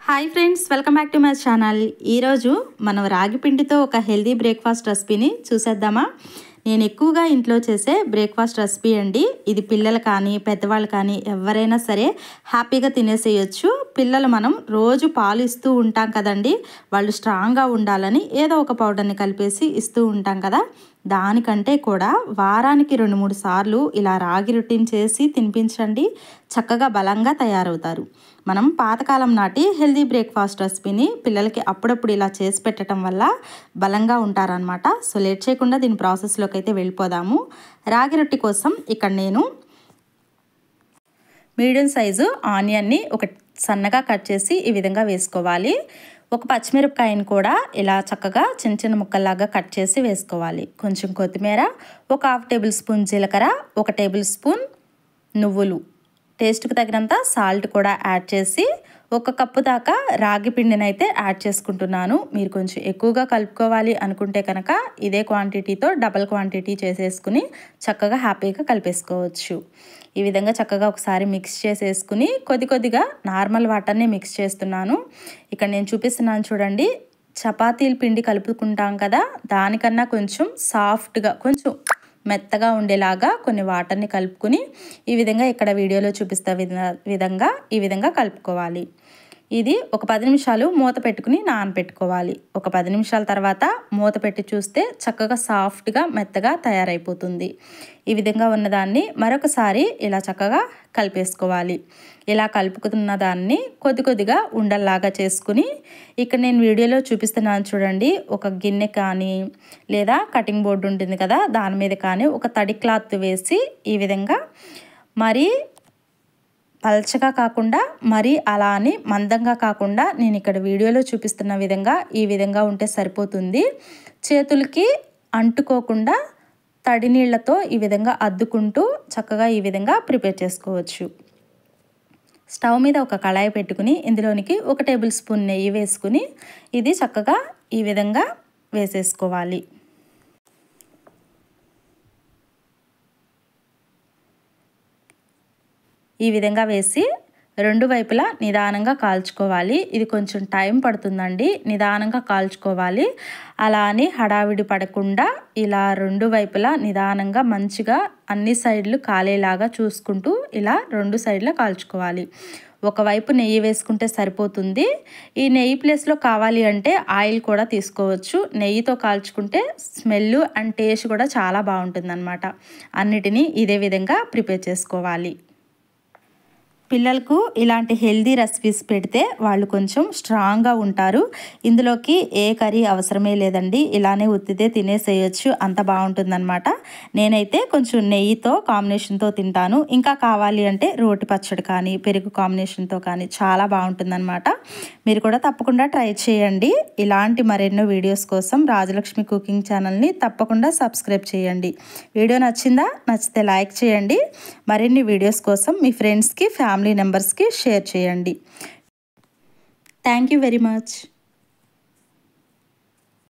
Hi friends, welcome back to my channel. ఈరోజు మనం రాగి పిండితో ఒక హెల్దీ బ్రేక్ఫాస్ట్ రెసిపీని చూసేద్దామా. నేను ఎక్కువగా ఇంట్లో చేసే బ్రేక్ఫాస్ట్ రెసిపీ అండి. ఇది పిల్లలు కానీ పెద్దవాళ్ళు కానీ ఎవరైనా సరే హ్యాపీగా తినేసేయచ్చు. పిల్లలు మనం రోజు పాలు ఇస్తూ ఉంటాం కదండి, వాళ్ళు స్ట్రాంగ్గా ఉండాలని ఏదో ఒక పౌడర్ని కలిపేసి ఇస్తూ ఉంటాం కదా. దానికంటే కూడా వారానికి 2-3 సార్లు ఇలా రాగి రొట్టెని చేసి తినిపించండి, చక్కగా బలంగా తయారవుతారు. మనం పాతకాలం నాటి హెల్దీ బ్రేక్ఫాస్ట్ రెసిపీని పిల్లలకి అప్పుడప్పుడు ఇలా చేసి పెట్టడం వల్ల బలంగా ఉంటారనమాట. సో లేట్ చేయకుండా దీని ప్రాసెస్లోకి అయితే వెళ్ళిపోదాము. రాగి రొట్టె కోసం ఇక్కడ నేను మీడియం సైజు ఆనియన్ని ఒక సన్నగా కట్ చేసి ఈ విధంగా వేసుకోవాలి. ఒక పచ్చిమిరపకాయని కూడా ఇలా చక్కగా చిన్న చిన్న ముక్కల్లాగా కట్ చేసి వేసుకోవాలి. కొంచెం కొత్తిమీర, ఒక 1/2 టేబుల్ స్పూన్ జీలకర్ర, 1 టేబుల్ స్పూన్ నువ్వులు, టేస్ట్కి తగినంత సాల్ట్ కూడా యాడ్ చేసి 1 కప్పు దాకా రాగి పిండిని అయితే యాడ్ చేసుకుంటున్నాను. మీరు కొంచెం ఎక్కువగా కలుపుకోవాలి అనుకుంటే కనుక ఇదే క్వాంటిటీతో డబల్ క్వాంటిటీ చేసేసుకుని చక్కగా హ్యాపీగా కలిపేసుకోవచ్చు. ఈ విధంగా చక్కగా ఒకసారి మిక్స్ చేసేసుకుని కొద్దిగా నార్మల్ వాటర్ని మిక్స్ చేస్తున్నాను. ఇక్కడ నేను చూపిస్తున్నాను చూడండి, చపాతీల పిండి కలుపుకుంటాం కదా, దానికన్నా కొంచెం సాఫ్ట్గా కొంచెం మెత్తగా ఉండేలాగా కొన్ని వాటర్ని కలుపుకుని ఈ విధంగా ఇక్కడ వీడియోలో చూపిస్తా విధంగా ఈ విధంగా కలుపుకోవాలి. ఇది ఒక 10 నిమిషాలు మూత పెట్టుకుని నానబెట్టుకోవాలి. ఒక 10 నిమిషాల తర్వాత మూత పెట్టి చూస్తే చక్కగా సాఫ్ట్గా మెత్తగా తయారైపోతుంది. ఈ విధంగా ఉన్నదాన్ని మరొకసారి ఇలా చక్కగా కలిపేసుకోవాలి. ఇలా కలుపుకున్న దాన్ని కొద్దిగా ఉండల్లాగా చేసుకుని ఇక్కడ నేను వీడియోలో చూపిస్తున్నాను చూడండి, ఒక గిన్నె కానీ లేదా కటింగ్ బోర్డు ఉంటుంది కదా, దాని మీద కానీ ఒక తడి క్లాత్ వేసి ఈ విధంగా మరీ పల్చగా కాకుండా మరీ అలా అని మందంగా కాకుండా నేను ఇక్కడ వీడియోలో చూపిస్తున్న విధంగా ఈ విధంగా ఉంటే సరిపోతుంది. చేతులకి అంటుకోకుండా తడి నీళ్లతో ఈ విధంగా అద్దుకుంటూ చక్కగా ఈ విధంగా ప్రిపేర్ చేసుకోవచ్చు. స్టవ్ మీద ఒక కళాయి పెట్టుకుని ఇందులోనికి 1 టేబుల్ స్పూన్ నెయ్యి వేసుకుని ఇది చక్కగా ఈ విధంగా వేసేసుకోవాలి. ఈ విధంగా వేసి 2 వైపులా నిదానంగా కాల్చుకోవాలి. ఇది కొంచెం టైం పడుతుందండి, నిదానంగా కాల్చుకోవాలి. అలా అని హడావిడి పడకుండా ఇలా 2 వైపులా నిదానంగా మంచిగా అన్ని సైడ్లు కాలేలాగా చూసుకుంటూ ఇలా 2 సైడ్లా కాల్చుకోవాలి. ఒకవైపు నెయ్యి వేసుకుంటే సరిపోతుంది. ఈ నెయ్యి ప్లేస్లో కావాలి అంటే ఆయిల్ కూడా తీసుకోవచ్చు. నెయ్యితో కాల్చుకుంటే స్మెల్ అండ్ టేస్ట్ కూడా చాలా బాగుంటుందన్నమాట. అన్నిటినీ ఇదే విధంగా ప్రిపేర్ చేసుకోవాలి. పిల్లలకు ఇలాంటి హెల్దీ రెసిపీస్ పెడితే వాళ్ళు కొంచెం స్ట్రాంగ్గా ఉంటారు. ఇందులోకి ఏ కర్రీ అవసరమే లేదండి, ఇలానే ఉత్తితే తినేసేయచ్చు, అంత బాగుంటుందన్నమాట. నేనైతే కొంచెం నెయ్యితో కాంబినేషన్తో తింటాను. ఇంకా కావాలి అంటే రోటి పచ్చడి కానీ పెరుగు కాంబినేషన్తో కానీ చాలా బాగుంటుందన్నమాట. మీరు కూడా తప్పకుండా ట్రై చేయండి. ఇలాంటి మరెన్నో వీడియోస్ కోసం రాజలక్ష్మి కుకింగ్ ఛానల్ని తప్పకుండా సబ్స్క్రైబ్ చేయండి. వీడియో నచ్చితే లైక్ చేయండి. మరిన్ని వీడియోస్ కోసం మీ ఫ్రెండ్స్కి ఫ్యామిలీ మెంబర్స్కి షేర్ చేయండి. Thank you very much.